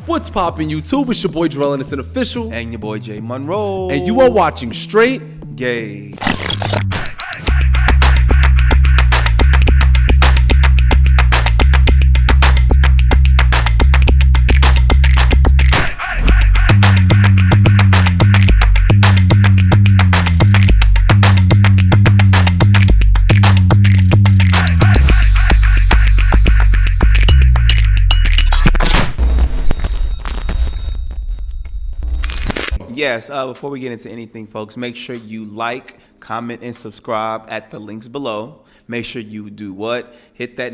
What's poppin' YouTube? It's your boy Drell Innocent Official. And your boy J.Monroe. And you are watching Straight Gay. Yes, before we get into anything, folks, make sure you like, comment, and subscribe at the links below. Make sure you do what? Hit that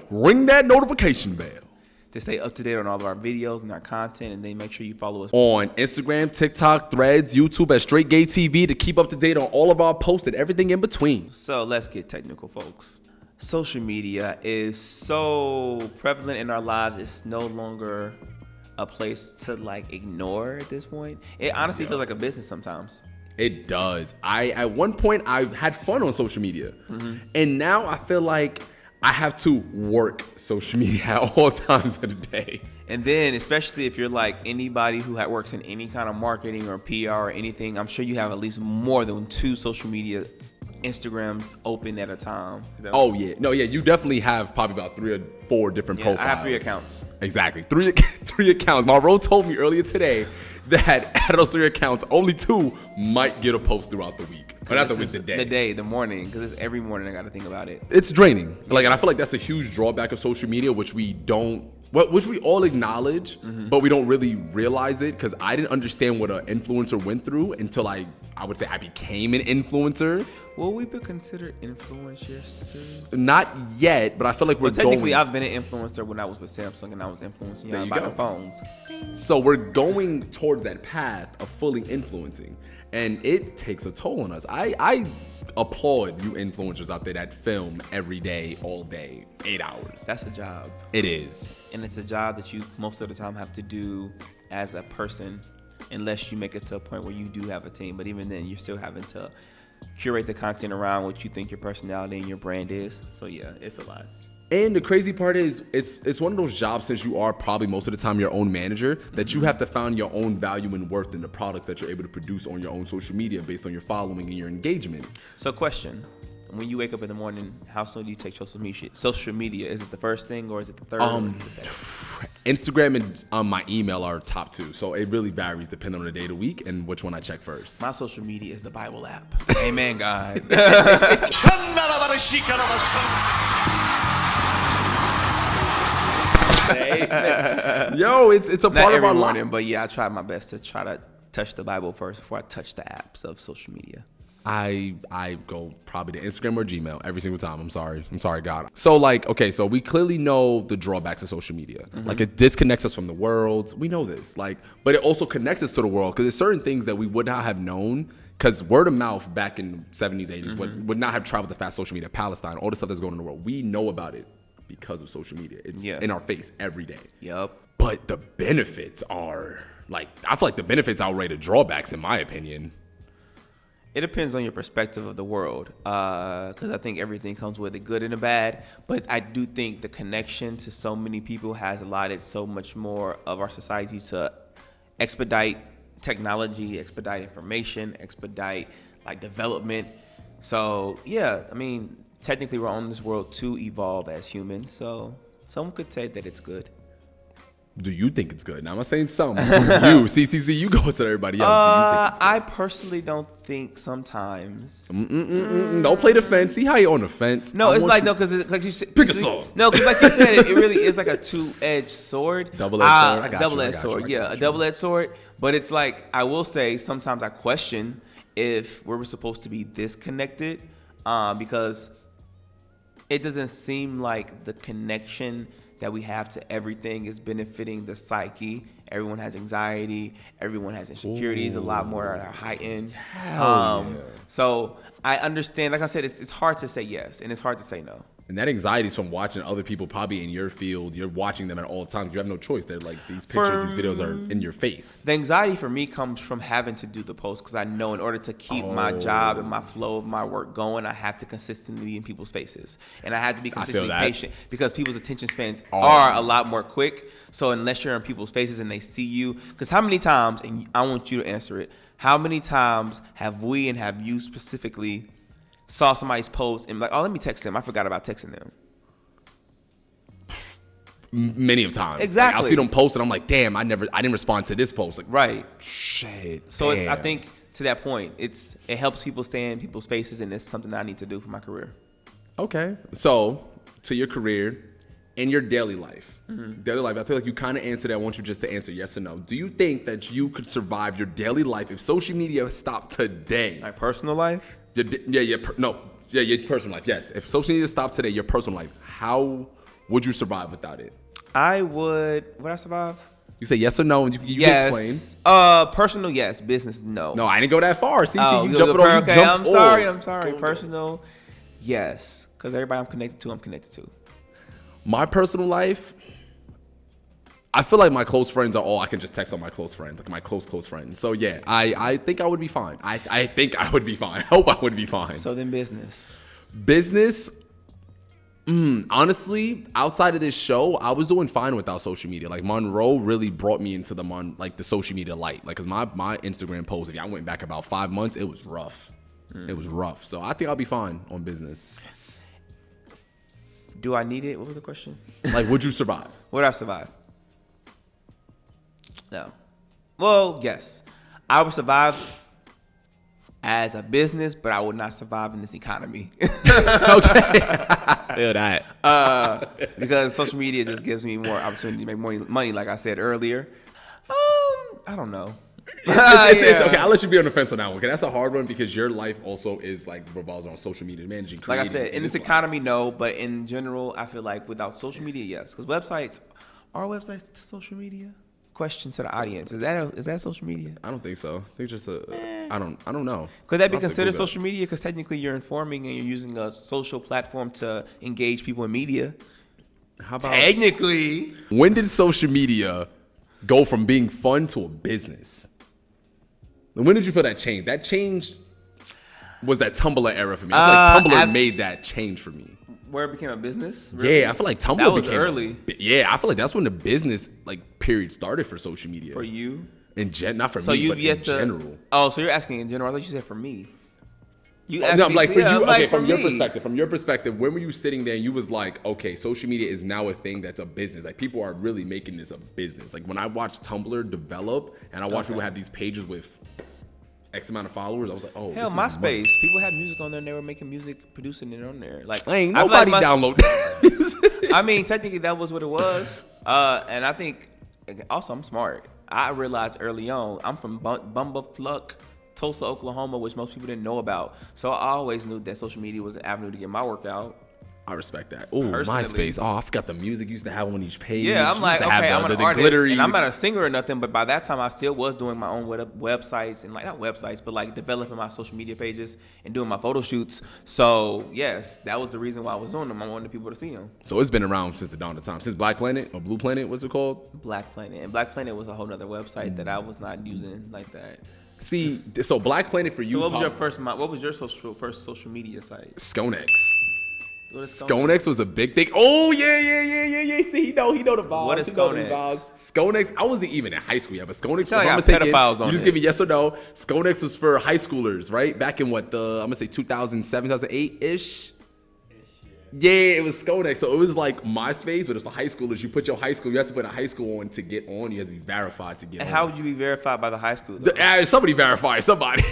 ring that notification bell. To stay up to date on all of our videos and our content, and then make sure you follow us on Instagram, TikTok, Threads, YouTube at Straight Gay TV to keep up to date on all of our posts and everything in between. So let's get technical, folks. Social media is so prevalent in our lives, it's no longer a place to like ignore at this point. It honestly feels like a business sometimes. It does. At one point I had fun on social media, and now I feel like I have to work social media at all times of the day. And then, especially if you're like anybody who works in any kind of marketing or PR or anything, I'm sure you have at least more than 2 social media Instagrams open at a time. Oh yeah, no, yeah, you definitely have probably about 3 or 4 different profiles. I have 3 accounts. Exactly, 3 accounts. Monroe told me earlier today that out of those 3 accounts, only 2 might get a post throughout the week. Or not the week, the day. The morning, because it's every morning I got to think about it. It's draining. Like, and I feel like that's a huge drawback of social media, which we all acknowledge, but we don't really realize it, because I didn't understand what an influencer went through until I would say I became an influencer. Will we be considered influencers? Not yet, but I feel like we're technically, I've been an influencer when I was with Samsung and I was influencing y'all about the phones. So we're going towards that path of fully influencing, and it takes a toll on us. I applaud you influencers out there that film every day, all day, 8 hours. That's a job. It is. And it's a job that you most of the time have to do as a person, unless you make it to a point where you do have a team. But even then, you're still having to curate the content around what you think your personality and your brand is. So yeah, it's a lot. And the crazy part is, it's one of those jobs, since you are probably most of the time your own manager, that you have to find your own value and worth in the products that you're able to produce on your own social media based on your following and your engagement. So question, when you wake up in the morning, how soon do you take social media? Is it the first thing or is it the third? Instagram and my email are top 2. So it really varies depending on the day of the week and which one I check first. My social media is the Bible app. Amen, God. Yo, it's a part of our morning, but yeah, I try my best to try to touch the Bible first before I touch the apps of social media. I go probably to Instagram or Gmail every single time. I'm sorry, God. So like, okay, so we clearly know the drawbacks of social media. Like, it disconnects us from the world. We know this, like, but it also connects us to the world, because there's certain things that we would not have known, because word of mouth back in 70s, 80s would not have traveled the fast social media. Palestine, all the stuff that's going on in the world, we know about it because of social media. It's in our face every day. Yep. But the benefits are, like, I feel like the benefits outweigh the drawbacks, in my opinion. It depends on your perspective of the world, because I think everything comes with a good and a bad. But I do think the connection to so many people has allotted so much more of our society to expedite technology, expedite information, expedite like development. So yeah, I mean, technically we're on this world to evolve as humans. So someone could say that it's good. Do you think it's good? Now, I'm not saying some. You, CCC, you go to everybody else. Do you think it's good? I personally don't think sometimes. Don't play the fence. See how you're on the fence. No, it's like, no, because like you said. Pick a song. No, because like you said, it really is like a two-edged sword. Double-edged sword? Double-edged sword, yeah, a double-edged sword. But it's like, I will say, sometimes I question if we're supposed to be this connected, because it doesn't seem like the connection that we have to everything is benefiting the psyche. Everyone has anxiety. Everyone has insecurities. A lot more are heightened. Yeah. So I understand. Like I said, it's hard to say yes and it's hard to say no. And that anxiety is from watching other people probably in your field. You're watching them at all times. You have no choice. They're like, these pictures, these videos are in your face. The anxiety for me comes from having to do the post because I know in order to keep my job and my flow of my work going, I have to consistently be in people's faces. And I have to be consistently patient because people's attention spans are a lot more quick. So unless you're in people's faces and they see you, because how many times, and I want you to answer it, how many times have we and have you specifically saw somebody's post and like, oh, let me text them. I forgot about texting them. Many of times. Exactly. Like, I'll see them post and I'm like, damn, I didn't respond to this post. Like, right. Shit. So I think to that point, it helps people stay in people's faces, and it's something that I need to do for my career. Okay. So to your career and your daily life. Daily life, I feel like you kind of answered that. I want you just to answer yes or no. Do you think that you could survive your daily life if social media stopped today? My personal life? Your personal life, yes. If social media stopped today, your personal life, how would you survive without it? I would. Would I survive? You say yes or no, and you yes. Explain. Personal, yes. Business, no. No, I didn't go that far. See, you jumped over. Okay, I'm sorry. Go Personal, yes. Because everybody I'm connected to. My personal life, I feel like my close friends are all I can just text on my close friends, like my close friends. So yeah, I think I would be fine. I think I would be fine. I hope I would be fine. So then business. Honestly, outside of this show, I was doing fine without social media. Like Monroe really brought me into the social media light. Like, cause my Instagram post, if I went back about 5 months, it was rough. It was rough. So I think I'll be fine on business. Do I need it? What was the question? Like, would you survive? Would I survive? No. Well, yes. I would survive as a business, but I would not survive in this economy. Okay. I feel that. Because social media just gives me more opportunity to make more money, like I said earlier. I don't know. It's okay. I'll let you be on the fence on that one. Okay, that's a hard one because your life also is like revolves around social media, managing, creating. Like I said, in this economy, no. But in general, I feel like without social media, yes. Because are websites social media? Question to the audience: Is that social media? I don't think so. I think just I don't know. Could that be considered social media? Because technically, you're informing and you're using a social platform to engage people in media. How about technically? When did social media go from being fun to a business? When did you feel that change? That change was that Tumblr era for me. I feel like Tumblr made that change for me. Where it became a business? Really? Yeah, I feel like Tumblr that was became early. Yeah, I feel like that's when the business period started for social media. For you? Not for me, but in general. Oh, so you're asking in general. I thought you said for me. You asked me, like for you. Okay, from your perspective, when were you sitting there and you was like, okay, social media is now a thing that's a business. Like people are really making this a business. Like when I watched Tumblr develop and I watched people have these pages with X amount of followers, I was like, oh, hell, MySpace. People had music on there and they were making music, producing it on there. Like, ain't nobody download that. I mean, technically that was what it was. And I think also I'm smart. I realized early on, I'm from Bumblefuck, Tulsa, Oklahoma, which most people didn't know about. So I always knew that social media was an avenue to get my work out. I respect that. Oh, MySpace. Oh, I forgot the music used to have on each page. Yeah, I'm like, okay, I'm an artist, and I'm not a singer or nothing, but by that time, I still was doing my own websites, and not websites, but developing my social media pages and doing my photo shoots. So, yes, that was the reason why I was doing them. I wanted people to see them. So it's been around since the dawn of time. Since Black Planet or Blue Planet, what's it called? Black Planet. And Black Planet was a whole other website that I was not using like that. See, so Black Planet for you. So what was your first social media site? Skonex. Skonex was a big thing. Oh yeah. See, he know the vibes. What is Skonex? Skonex. I wasn't even in high school yet, but Skonex. If I'm mistaken, you just give me yes or no. Skonex was for high schoolers, right? Back in I'm gonna say 2007, 2008 ish. Yeah, it was Skonex. So it was like MySpace, but it's for high schoolers. You put your high school. You have to put a high school on to get on. You have to be verified to get on. And how would you be verified by the high school? Somebody verified somebody.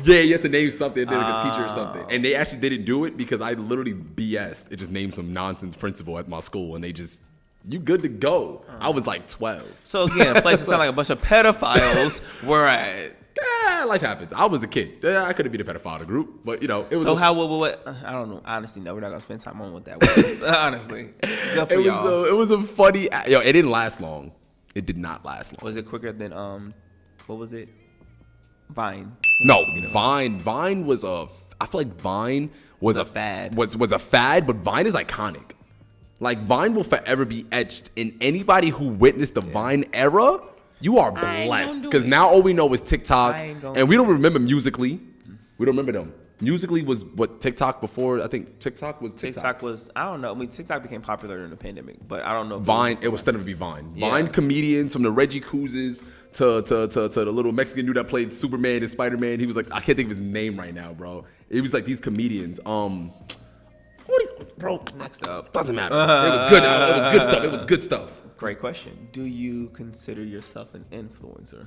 Yeah, you have to name something, like a teacher or something. And they actually didn't do it because I literally BS'd. It just named some nonsense principal at my school, and they just, you good to go. I was like 12. So again, places sound like a bunch of pedophiles were at. Yeah, life happens. I was a kid. I couldn't be the pedophile of the group, but it was. So what? I don't know. Honestly, no, we're not gonna spend time on what that was. Honestly, good for y'all. It was a funny. It didn't last long. It did not last long. Was it quicker than what was it? Vine. No, Vine was I feel like Vine was a fad. Was a fad, but Vine is iconic. Like Vine will forever be etched in anybody who witnessed the Vine era. You are blessed because now all we know is TikTok, and we don't remember Musically. We don't remember them. Musically was what TikTok before. I think TikTok was TikTok. TikTok was, I don't know. I mean, TikTok became popular during the pandemic, but I don't know. Vine, it was starting to be Vine. Yeah. Vine comedians from the Reggie Couzes to the little Mexican dude that played Superman and Spider-Man. He was like, I can't think of his name right now, bro. It was like these comedians. Bro, next up. Doesn't matter. It was good. It was good stuff. It was good stuff. Great question. Do you consider yourself an influencer?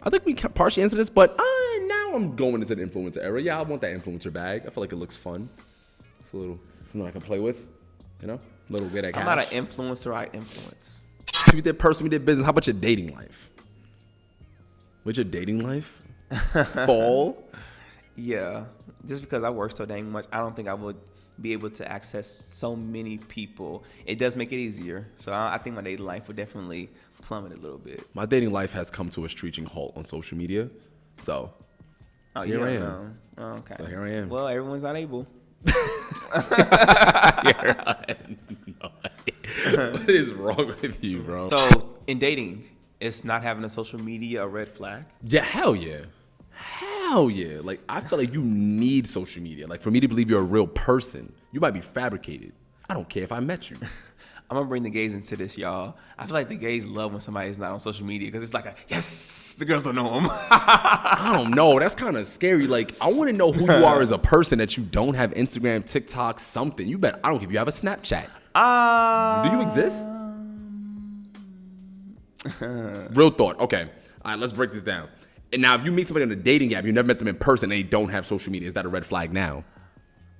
I think we can partially answer this, but now I'm going into the influencer era. Yeah, I want that influencer bag. I feel like it looks fun. It's a little something I can play with, you know? A little bit of cash. I'm not an influencer, I influence. We did person, we did business. How about your dating life? What's your dating life? Fall? Yeah. Just because I work so dang much, I don't think I would be able to access so many people. It does make it easier. So I think my dating life would definitely plummet a little bit. My dating life has come to a screeching halt on social media. So here I am. Oh, okay. So here I am. Well, everyone's not able. What is wrong with you, bro? So in dating, is not having a social media a red flag? Yeah, hell yeah. Hell yeah. Like, I feel like you need social media. Like, for me to believe you're a real person, you might be fabricated. I don't care if I met you. I'm going to bring the gays into this, y'all. I feel like the gays love when somebody's not on social media because it's like yes, the girls don't know them. I don't know. That's kind of scary. Like, I want to know who you are as a person that you don't have Instagram, TikTok, something. You bet. I don't care if you have a Snapchat. Do you exist? Real thought. Okay. All right, let's break this down. And now, if you meet somebody on a dating app, you never met them in person, and they don't have social media, is that a red flag now?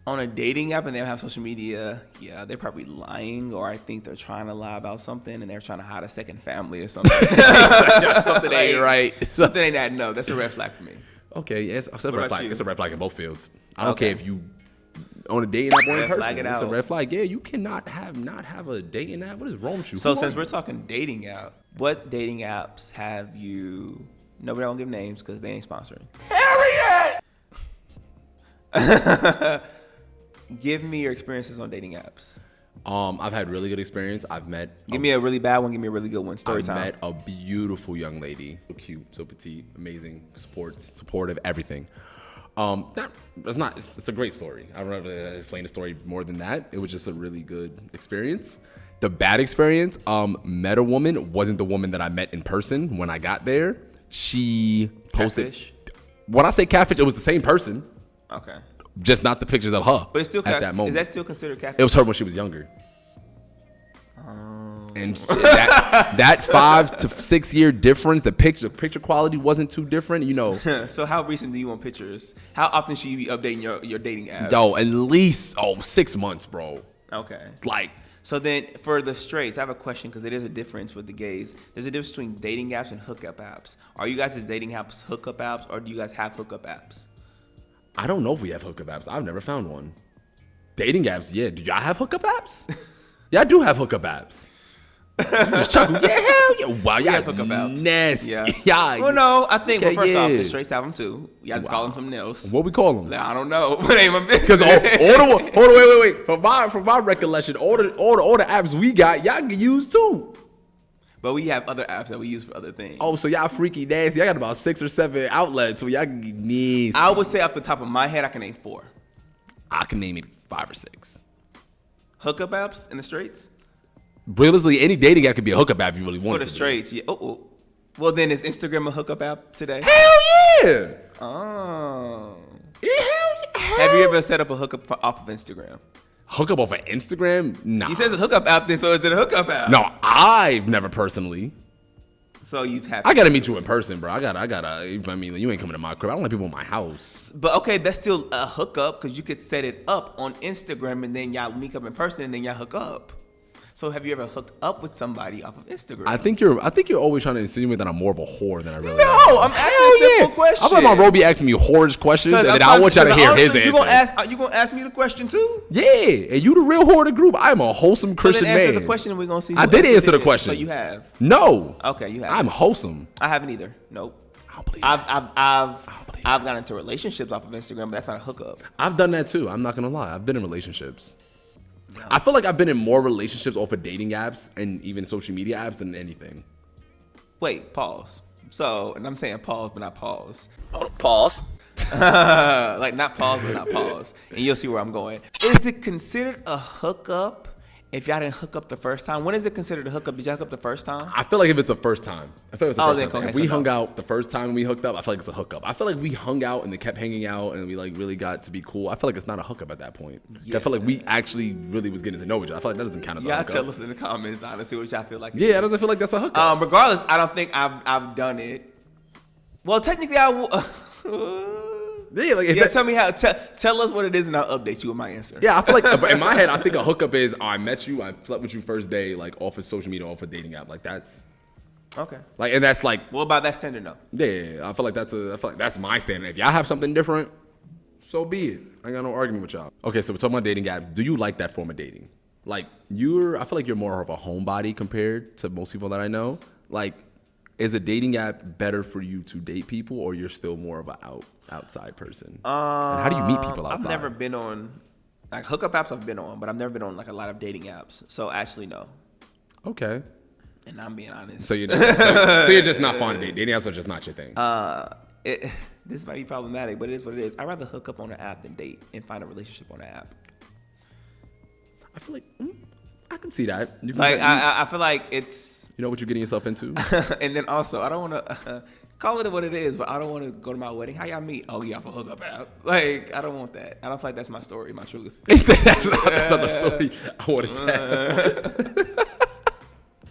On a dating app and they don't have social media, yeah, they're probably lying, or I think they're trying to lie about something and they're trying to hide a second family or something. Something ain't right. Something ain't that. No, that's a red flag for me. Okay, yes, it's a red flag. It's a red flag in both fields. I don't care if you on a dating app or in person. It's a red flag. Yeah, you cannot have a dating app. What is wrong with you? So since we're talking dating app, what dating apps have you? Nobody won't give names because they ain't sponsoring. Harriet! Give me your experiences on dating apps. I've had really good experience. I've met. Give me a really bad one. Give me a really good one. Story time. I met a beautiful young lady. So cute, so petite, amazing, supportive, everything. It's a great story. I don't know how to explain the story more than that. It was just a really good experience. The bad experience, met a woman, wasn't the woman that I met in person when I got there. She posted. Catfish? When I say catfish, it was the same person. Okay. Just not the pictures of her. But it's still at that moment. Is that still considered catfish? It was her when she was younger. And that 5 to 6 year difference, the picture quality wasn't too different, you know. So how recent do you want pictures? How often should you be updating your dating apps? Yo, at least 6 months, bro. Okay. Like. So then for the straights, I have a question because there is a difference with the gays. There's a difference between dating apps and hookup apps. Are you guys' dating apps hookup apps, or do you guys have hookup apps? I don't know if we have hookup apps. I've never found one. Dating apps, yeah. Do y'all have hookup apps? Yeah, I do have hookup apps. You just chuckle. Yeah, hell yeah. Wow, y'all have hookup apps. Nasty. Yeah. Yeah. Well, no, I think, first off, the straights have them too. Y'all just call them something else. What we call them? I don't know. But ain't my business. Because hold on, wait. From my recollection, all the apps we got, y'all can use too. But we have other apps that we use for other things. Oh, so y'all freaky nasty. I got about 6 or 7 outlets where y'all can get nasty. I would say off the top of my head, I can name 4. I can name maybe 5 or 6. Hookup apps in the straights? Realistically, any dating app could be a hookup app if you really want it to. For the straights, yeah. Oh. Well, then is Instagram a hookup app today? Hell yeah! Oh. Yeah, hell. Have you ever set up a hookup off of Instagram? Hookup off of Instagram? Nah. You said it's a hookup app, then so is it a hookup app? No, I've never personally. So you've had. I gotta meet you in person, bro. I gotta. I mean, you ain't coming to my crib. I don't like people in my house. But okay, that's still a hookup because you could set it up on Instagram and then y'all meet up in person and then y'all hook up. So have you ever hooked up with somebody off of Instagram? I think you're always trying to insinuate that I'm more of a whore than I really am. No, I'm asking a simple question. I'm like my Roby asking me whorish questions, and then I want y'all to hear his answer. You gonna ask me the question too? Yeah, and you the real whore of the group. I'm a wholesome Christian man. Answer the question, and we're gonna see. I did answer the question. So you have? No. Okay, you have. I'm wholesome. I haven't either. Nope. don't believe I've gotten into relationships off of Instagram, but that's not a hookup. I've done that too. I'm not gonna lie. I've been in relationships. No. I feel like I've been in more relationships off of dating apps and even social media apps than anything. Wait, pause. So, and I'm saying pause, but not pause. Pause. Like not pause, but not pause. And you'll see where I'm going. Is it considered a hookup if y'all didn't hook up the first time? When is it considered a hookup? Did y'all hook up the first time? I feel like if it's the first time. I feel like it's the first time. Okay, if we hung out the first time we hooked up, I feel like it's a hookup. I feel like we hung out and they kept hanging out and we like really got to be cool. I feel like it's not a hookup at that point. Yeah. I feel like we actually really was getting to know each other. I feel like that doesn't count as a hookup. Y'all tell us in the comments, honestly, what y'all feel like. Yeah, it doesn't feel like that's a hookup. Regardless, I don't think I've done it. Well, technically, Yeah, like tell me how. Tell us what it is, and I'll update you with my answer. Yeah, I feel like in my head, I think a hookup is I met you, I slept with you first day, like off of social media, off of dating app, like that's okay. Like, and that's like, what about that standard though? Yeah, I feel like that's my standard. If y'all have something different, so be it. I ain't got no argument with y'all. Okay, so we're talking about dating apps. Do you like that form of dating? Like I feel like you're more of a homebody compared to most people that I know. Like, is a dating app better for you to date people, or you're still more of an outside person? And how do you meet people outside? I've never been on like hookup apps. I've been on, but I've never been on like a lot of dating apps. So actually, no. Okay. And I'm being honest. So you're just not fond of dating. Dating apps are just not your thing. This might be problematic, but it is what it is. I'd rather hook up on an app than date and find a relationship on an app. I feel like I can see that. I feel like it's. You know what you're getting yourself into? And then also, I don't want to call it what it is, but I don't want to go to my wedding. How y'all meet? Oh, yeah, off a hookup app. Like, I don't want that. I don't feel like that's my story, my truth. that's not the story I want to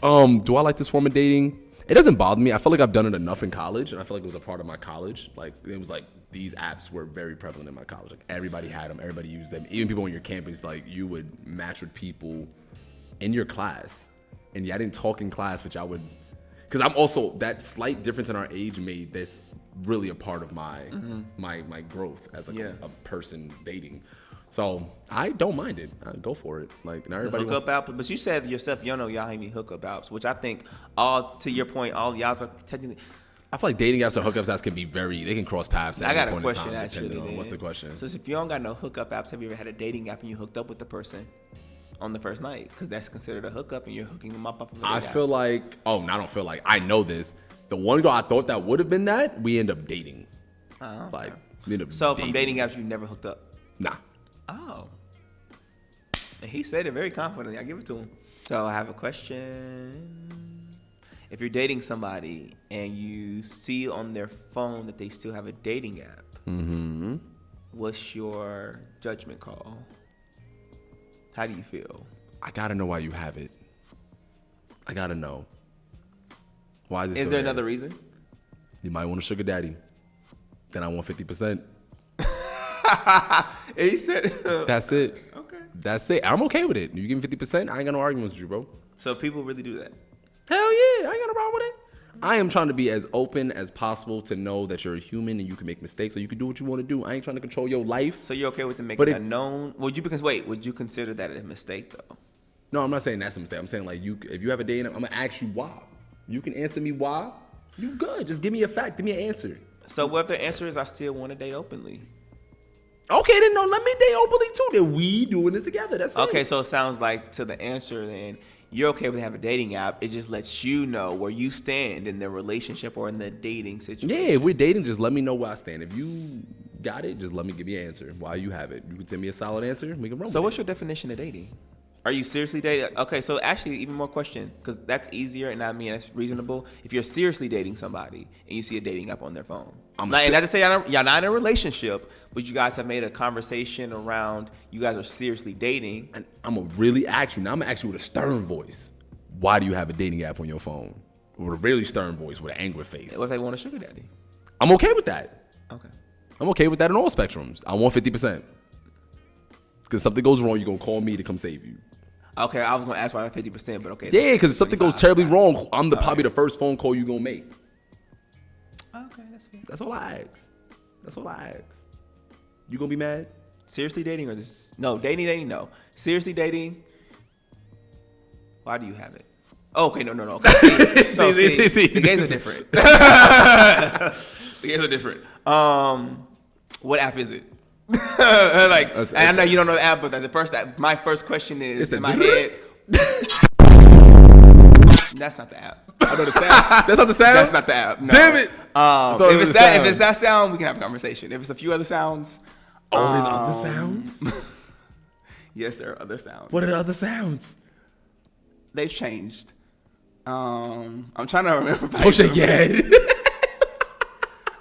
tell. Do I like this form of dating? It doesn't bother me. I feel like I've done it enough in college, and I feel like it was a part of my college. Like, it was like these apps were very prevalent in my college. Like, everybody had them. Everybody used them. Even people on your campus, like, you would match with people in your class. And y'all didn't talk in class, but y'all would, because I'm also, that slight difference in our age made this really a part of my my growth as a person dating. So I don't mind it. I go for it. Like, not everybody hookup app, but you said yourself, y'all ain't any hookup apps, which I think to your point, all y'all are technically. I feel like dating apps or hookup apps can be they can cross paths at any point in time. I got a question actually. What's the question? So if you don't got no hookup apps, have you ever had a dating app and you hooked up with the person on the first night? Because that's considered a hookup and you're hooking them up. I feel like, I don't feel like, I know this. The one girl I thought that would have been that, we end up dating. Oh, okay. So from dating apps, you never hooked up? Nah. Oh. And he said it very confidently. I give it to him. So I have a question. If you're dating somebody and you see on their phone that they still have a dating app, what's your judgment call? How do you feel? I gotta know why you have it. I gotta know. Why is it? Is there another reason? You might want a sugar daddy. Then I want 50%. He said. That's it. Okay. That's it. I'm okay with it. You give me 50%, I ain't got no arguments with you, bro. So people really do that? Hell yeah. I ain't got no problem with it. I am trying to be as open as possible to know that you're a human and you can make mistakes, so you can do what you want to do. I ain't trying to control your life. So you're okay with them making a known? Would you consider that a mistake though? No, I'm not saying that's a mistake. I'm saying, like, if you have a dating, I'm gonna ask you why. You can answer me why. You good? Just give me a fact. Give me an answer. So what if the answer is I still want to date openly? Okay, then no, let me date openly too. Then we doing this together. That's okay. it. So it sounds like to the answer then. You're okay with having a dating app. It just lets you know where you stand in the relationship or in the dating situation. Yeah, if we're dating, just let me know where I stand. If you got it, just let me give you an answer. Why you have it. You can send me a solid answer. We can run. So what's your definition of dating? Are you seriously dating? Okay, so actually even more question, because that's easier and I mean that's reasonable. If you're seriously dating somebody and you see a dating app on their phone. And not to say y'all not in a relationship, but you guys have made a conversation around you guys are seriously dating. And I'm going to really ask you. Now I'm going to ask you with a stern voice. Why do you have a dating app on your phone? With a really stern voice, with an angry face. What if they want a sugar daddy? I'm okay with that. Okay. I'm okay with that in all spectrums. I want 50%. Because something goes wrong, you're going to call me to come save you. Okay, I was going to ask why 50%, but okay. Yeah, because if something goes terribly wrong, I'm probably the first phone call you're going to make. Okay, that's fair. That's all I ask. You going to be mad? Seriously dating or this? No, dating, no. Seriously dating, why do you have it? Okay, no. See. The games are different. The games are different. What app is it? I know you don't know the app, but my first question is in my head. That's not the app. I know the sound. That's not the sound? That's not the app. No. Damn it. If it's that sound, we can have a conversation. If it's a few other sounds. Oh, there's other sounds? Yes, there are other sounds. What are the other sounds? They've changed. I'm trying to remember. Oh, shake your head.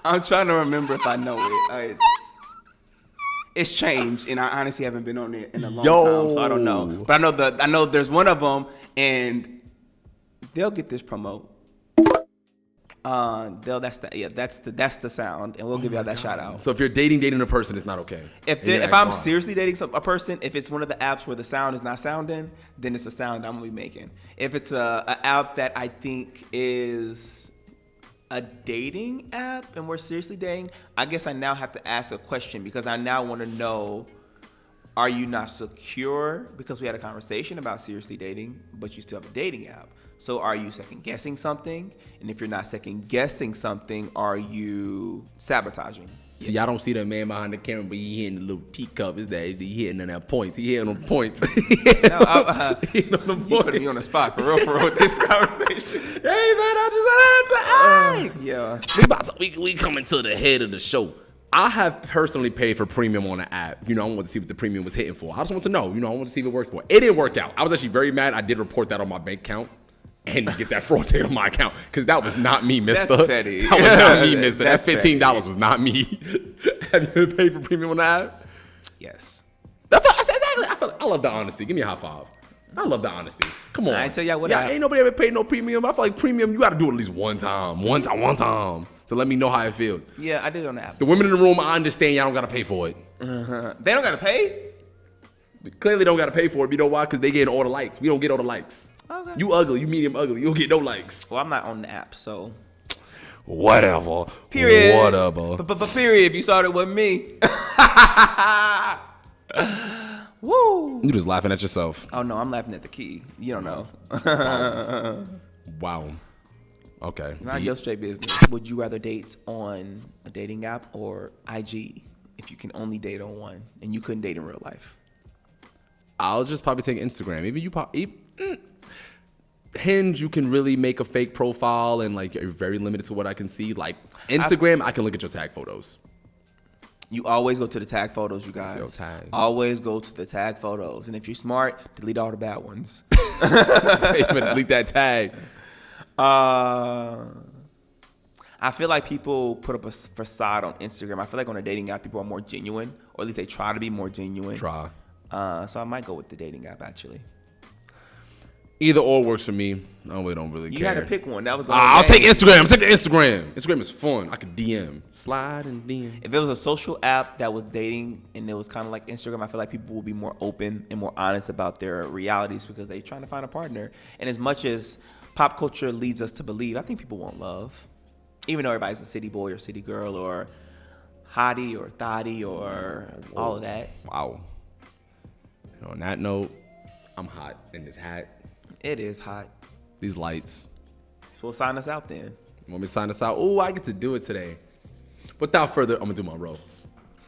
I'm trying to remember if I know it. It's changed, and I honestly haven't been on it in a long time, so I don't know. But I know there's one of them, and they'll get this promo. That's the sound, and we'll give y'all that shout out. So if you're dating a person, it's not okay. If I'm seriously dating a person, if it's one of the apps where the sound is not sounding, then it's a sound I'm gonna be making. If it's a app that I think is a dating app and we're seriously dating, I guess I now have to ask a question because I now want to know, are you not secure because we had a conversation about seriously dating, but you still have a dating app? So are you second guessing something? And if you're not second guessing something, are you sabotaging? See, y'all don't see that man behind the camera, but he hitting the little teacup. Is that he hitting on that points? He hitting on points. Hitting on the points. You put me on the spot for real with this conversation. Hey man, I just had to ask. Yeah. We coming to the head of the show. I have personally paid for premium on the app. I want to see what the premium was hitting for. I just want to know. I want to see if it worked for. It didn't work out. I was actually very mad. I did report that on my bank account. And get that fraud taken on my account. Because that was not me, mister. That's petty. That was not me, mister. That's $15 was not me. Have you ever paid for premium on the app? Yes. I love the honesty. Give me a high five. I love the honesty. Come on. I tell y'all what. Ain't nobody ever paid no premium. I feel like premium, you got to do it at least one time. One time. To let me know how it feels. Yeah, I did it on the app. The women in the room, I understand y'all don't got to pay for it. Uh-huh. They don't got to pay? They clearly don't got to pay for it. You know why? Because they getting all the likes. We don't get all the likes. Okay. You ugly. You medium ugly. You'll get no likes. Well, I'm not on the app, so. Whatever. Period. Whatever. But period, if you started with me. Woo. You just laughing at yourself. Oh, no, I'm laughing at the key. You don't know. Wow. Okay. Not your straight business. Would you rather date on a dating app or IG if you can only date on one and you couldn't date in real life? I'll just probably take Instagram. Hinge, you can really make a fake profile and you're very limited to what I can see. Like Instagram, I can look at your tag photos. You always go to the tag photos, you guys. Always go to the tag photos. And if you're smart, delete all the bad ones. Delete that tag. I feel like people put up a facade on Instagram. I feel like on a dating app, people are more genuine, or at least they try to be more genuine. So I might go with the dating app, actually. Either or works for me. I really don't care. You had to pick one. That was the I'll take Instagram. I'm taking Instagram. Instagram is fun. I could DM. Slide and DM. If there was a social app that was dating and it was kind of like Instagram, I feel like people would be more open and more honest about their realities because they're trying to find a partner. And as much as pop culture leads us to believe, I think people want love. Even though everybody's a city boy or city girl or hottie or thottie or all of that. Wow. On that note, I'm hot in this hat. It is hot. These lights. So we'll sign us out then. Want me to sign us out? Oh, I get to do it today. Without further, I'm going to do my role.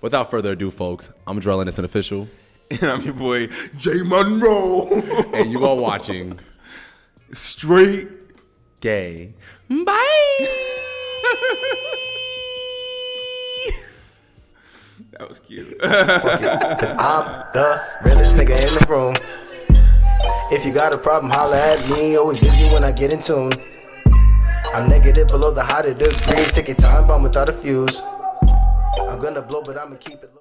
Without further ado, folks, I'm Drell Innocent Official. And I'm your boy, J.Monroe. And you are watching Straight Gay. Bye. That was cute. Cause I'm the realest nigga in the room. If you got a problem, holla at me. Always busy when I get in tune. I'm negative below the 100 degrees. Take your time, bomb without a fuse. I'm gonna blow, but I'ma keep it low.